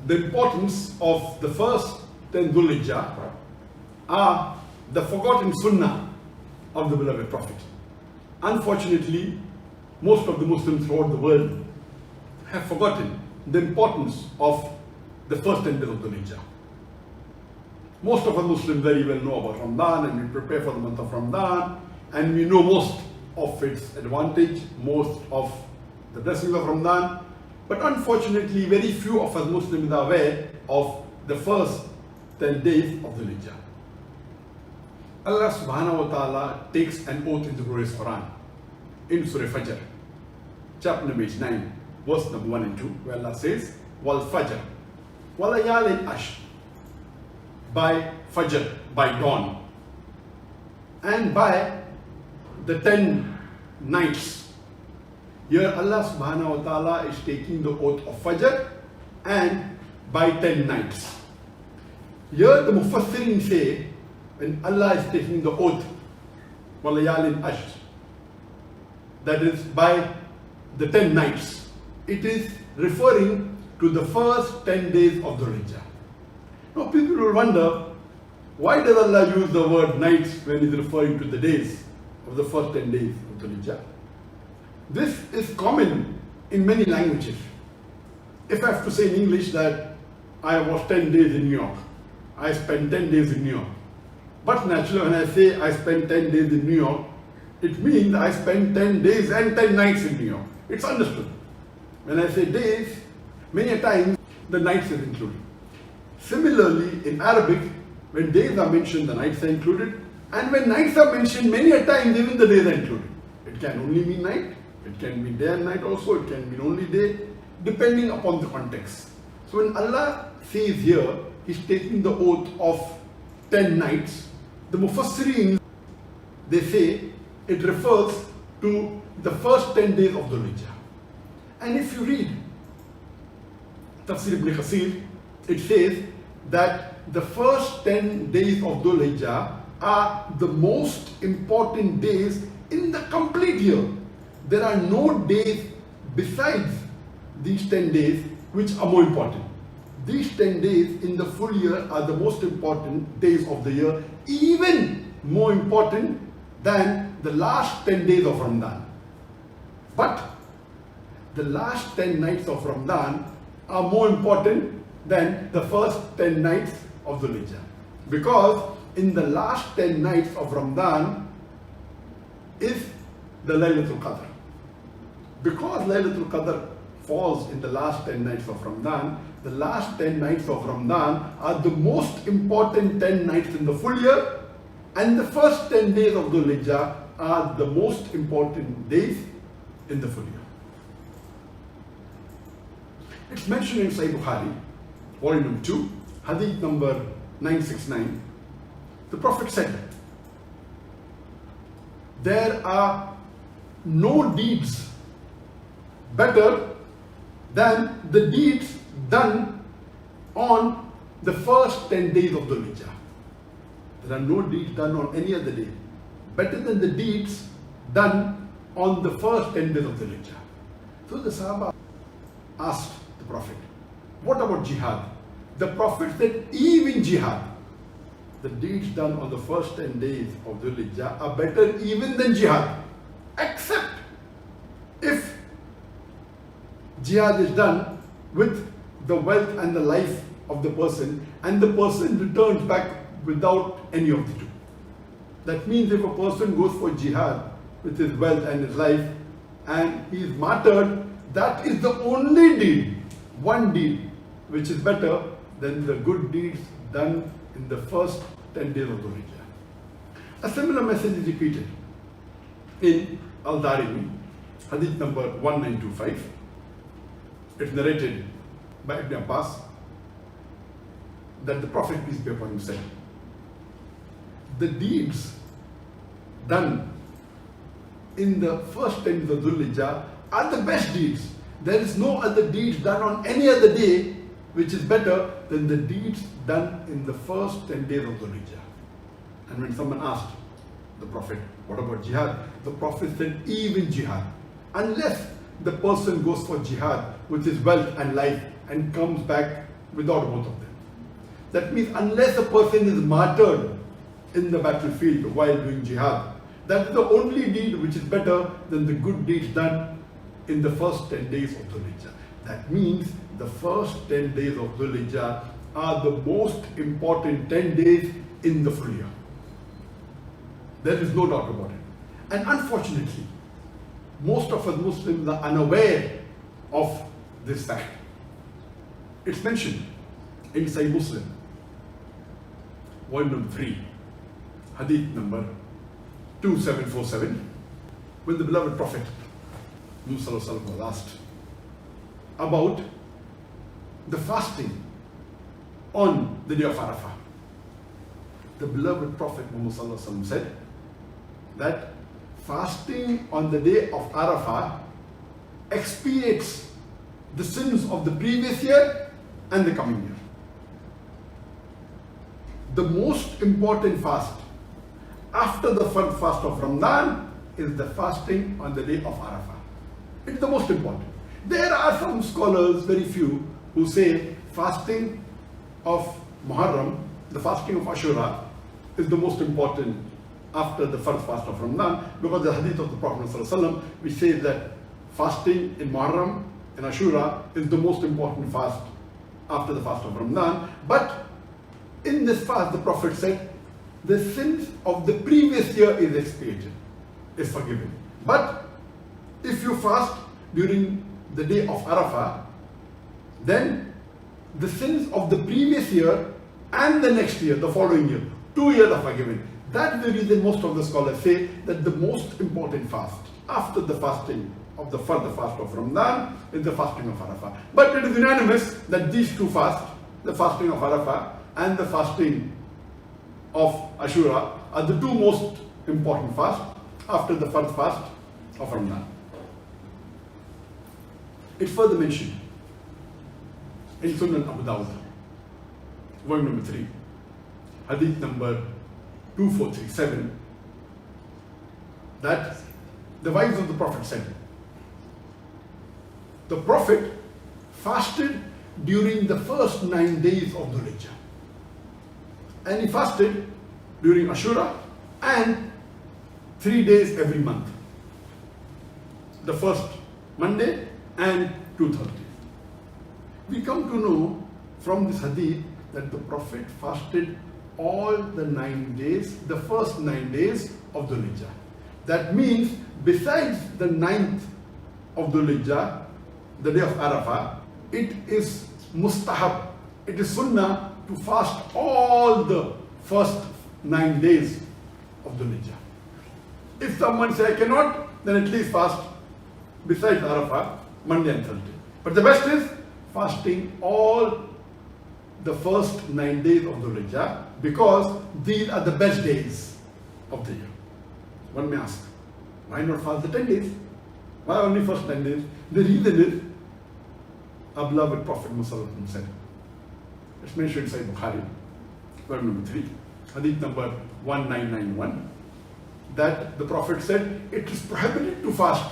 the importance of the first 10 Dhul Hijjah are the forgotten sunnah of the beloved Prophet. Unfortunately, most of the Muslims throughout the world have forgotten the importance of the first 10 days of Dhul Hijjah. Most of us Muslims very well know about Ramadan, and we prepare for the month of Ramadan, and we know most of its advantage, most of the blessings of Ramadan. But unfortunately, very few of us Muslims are aware of the first 10 days of Dhul Hijjah. Allah subhanahu wa ta'ala takes an oath in the glorious Quran, in Surah Fajr, chapter number 9, verse number 1 and 2, where Allah says, Wal Fajr, Walayalin Ash, by Fajr, by dawn, and by the 10 nights. Here Allah subhanahu wa ta'ala is taking the oath of Fajr and by 10 nights. Here the Mufassirin say, when Allah is taking the oath, Walayalin Ash, that is by the 10 nights, it is referring to the first 10 days of Dhul Hijjah. Now people will wonder, why does Allah use the word nights when He is referring to the days of the first 10 days of Dhul Hijjah? This is common in many languages. If I have to say in English that I was 10 days in New York, I spent 10 days in New York. But naturally, when I say I spent 10 days in New York, it means I spent 10 days and 10 nights in New York. It's understood. When I say days, many a times the nights is included. Similarly, in Arabic, when days are mentioned, the nights are included. And when nights are mentioned, many a times even the days are included. It can only mean night, it can be day and night also, it can mean only day, depending upon the context. So when Allah says here, He's taking the oath of 10 nights, the Mufassirin, they say it refers to the first 10 days of Dhul Hijjah. And if you read Tafsir ibn Kathir, it says that the first 10 days of Dhul Hijjah are the most important days in the complete year. There are no days besides these 10 days which are more important. These 10 days in the full year are the most important days of the year, even more important than the last 10 days of Ramadan. But the last 10 nights of Ramadan are more important than the first 10 nights of Dhul Hijjah. Because in the last 10 nights of Ramadan is the Laylatul Qadr. Because Laylatul Qadr falls in the last 10 nights of Ramadan, the last 10 nights of Ramadan are the most important 10 nights in the full year, and the first 10 days of Dhul Hijjah are the most important days in the full year. It's mentioned in Sahih Bukhari, volume 2, hadith number 969. The Prophet said, there are no deeds better than the deeds done on the first 10 days of Dhul Hijjah. There are no deeds done on any other day better than the deeds done on the first 10 days of Dhul Hijjah. So the Sahaba asked the Prophet, what about jihad? The Prophet said, even jihad, the deeds done on the first 10 days of Dhul Hijjah are better even than jihad, except if jihad is done with the wealth and the life of the person, and the person returns back without any of the two. That means if a person goes for jihad with his wealth and his life and he is martyred, that is the only deed, one deed, which is better than the good deeds done in the first 10 days of Dhul Hijjah. A similar message is repeated in Al-Darimi, hadith number 1925. It's narrated by Ibn Abbas that the Prophet, peace be upon him, said, the deeds done in the first 10 days of Dhul Hijjah are the best deeds. There is no other deeds done on any other day which is better than the deeds done in the first 10 days of Dhul Hijjah. And when someone asked the Prophet, what about jihad? The Prophet said, even jihad, unless the person goes for jihad with his wealth and life and comes back without both of them. That means unless a person is martyred in the battlefield while doing jihad, that is the only deed which is better than the good deeds done in the first 10 days of Dhul Hijjah. That means the first 10 days of Dhul Hijjah are the most important 10 days in the full year. There is no doubt about it. And unfortunately, most of us Muslims are unaware of this fact. It's mentioned in Sahih Muslim, volume number 3, hadith number 2747, when the beloved Prophet Muhammad was asked about the fasting on the day of Arafah. The beloved Prophet Muhammad said that fasting on the day of Arafah expiates the sins of the previous year and the coming year. The most important fast after the first fast of Ramadan is the fasting on the day of Arafah. It's the most important. There are some scholars, very few, who say fasting of Muharram, the fasting of Ashura, is the most important after the first fast of Ramadan, because the hadith of the Prophet ﷺ, which says that fasting in Muharram and Ashura is the most important fast after the fast of Ramadan. But in this fast, the Prophet said, the sins of the previous year is expiated, is forgiven. But if you fast during the day of Arafah, then the sins of the previous year and the next year, the following year, 2 years are forgiven. That's the reason most of the scholars say that the most important fast after the fasting of the further fast of Ramadan is the fasting of Arafah. But it is unanimous that these two fasts, the fasting of Arafah and the fasting of Ashura, are the two most important fasts after the first fast of Ramadan. It's further mentioned in Sunan Abu Dawud, volume number 3, hadith number 2437, that the wives of the Prophet said, the Prophet fasted during the first 9 days of Dhul Hijjah, and he fasted during Ashura and 3 days every month, the first Monday and 2 Thursdays. We come to know from this hadith that the Prophet fasted all the 9 days, the first 9 days of Dhul Hijjah. That means besides the 9th of Dhul Hijjah, the day of Arafah, it is mustahab, it is sunnah to fast all the first 9 days of Dhul Hijjah. If someone says I cannot, then at least fast besides Arafah, Monday and Thursday. But the best is fasting all the first 9 days of Dhul Hijjah, because these are the best days of the year. One may ask, why not fast the 10 days? Why only first 9 days? The reason is, our beloved Prophet Muhammad said, it's mentioned in Sahih Bukhari, verse number 3, hadith number 1991, that the Prophet said, it is prohibited to fast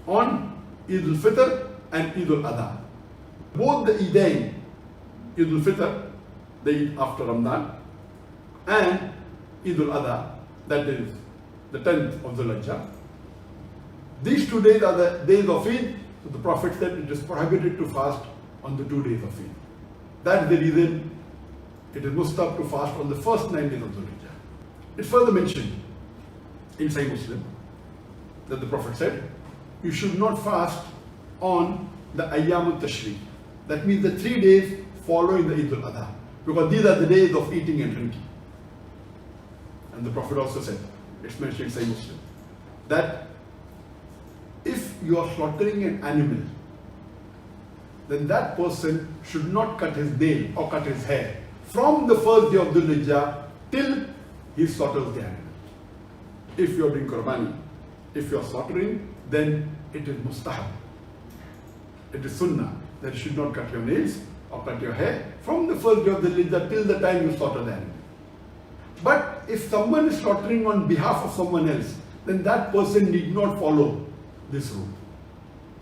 on Eid al-Fitr and Eid al-Adha. Both the Eidain, Eid al-Fitr, the Eid after Ramadan, and Eid al-Adha, that is the 10th of Dhul Hijjah. These 2 days are the days of Eid, so the Prophet said it is prohibited to fast on the 2 days of Eid. That's the reason it is mustahab to fast on the first 9 days of Dhul Hijjah. It's further mentioned in Sahih Muslim that the Prophet said, you should not fast on the Ayyam al-Tashriq. That means the 3 days following the Eid al-Adha, because these are the days of eating and drinking. And the Prophet also said, it's mentioned in Sahih Muslim, that if you are slaughtering an animal, then that person should not cut his nail or cut his hair from the first day of Dhul Hijjah till he slaughters the animal. If you are doing Qurbani, if you are slaughtering, then it is mustahab. It is sunnah that you should not cut your nails or cut your hair from the first day of Dhul Hijjah till the time you slaughter the animal. But if someone is slaughtering on behalf of someone else, then that person need not follow this rule.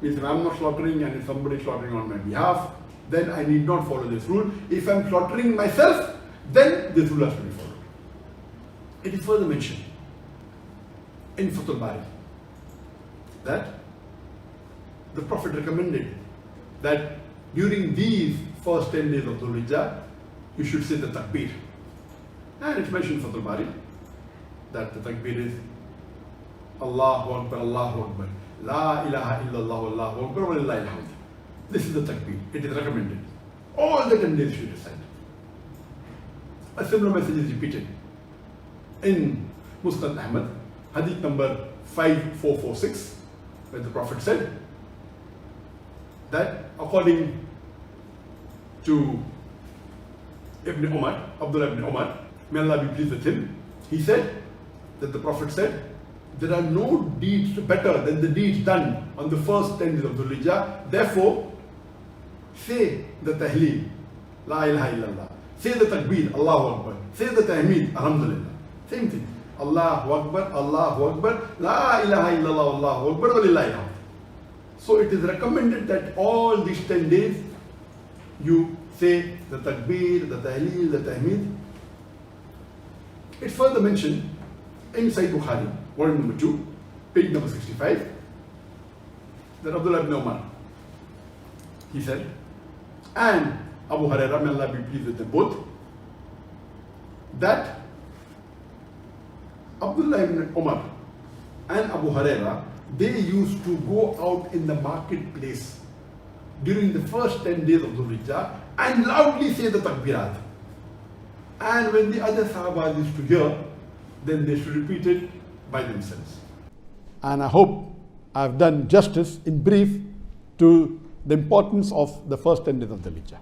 If I am not slaughtering and if somebody is slaughtering on my behalf, then I need not follow this rule. If I'm slaughtering myself, then this rule has to be followed. It is further mentioned in Fathul Bari that the Prophet recommended that during these first 10 days of Dhul Hijjah, you should say the takbir. And it's mentioned in Fathul Bari that the takbir is Allahu Akbar, Allahu Akbar, La ilaha illallah, Allahu Akbar, wa lillahi alhamd. This is the takbir. It is recommended. All the 10 days should recite. A similar message is repeated in Musnad Ahmad, hadith number 5446, where the Prophet said that according to Ibn Umar, Abdullah ibn Umar, may Allah be pleased with him, he said that the Prophet said, there are no deeds better than the deeds done on the first 10 days of Dhul Hijjah. Therefore, say the tahleel, La ilaha illallah. Say the takbir, Allahu Akbar. Say the tahmeed, Alhamdulillah. Same thing. Allahu Akbar, Allahu Akbar, La ilaha illallah, Allahu Akbar, wa lillahi alhamd. So it is recommended that all these 10 days you say the takbir, the tahleel, the tahmeed. It's further mentioned in Sahih Bukhari, volume number 2, page number 65, that Abdullah ibn Umar, he said, and Abu Hurairah, may Allah be pleased with them both, that Abdullah ibn Umar and Abu Hurairah, they used to go out in the marketplace during the first 10 days of Dhul Hijjah and loudly say the takbirat. And when the other Sahabas used to hear, then they should repeat it by themselves. And I hope I've done justice in brief to the importance of the first 10 days of Dhul Hijjah.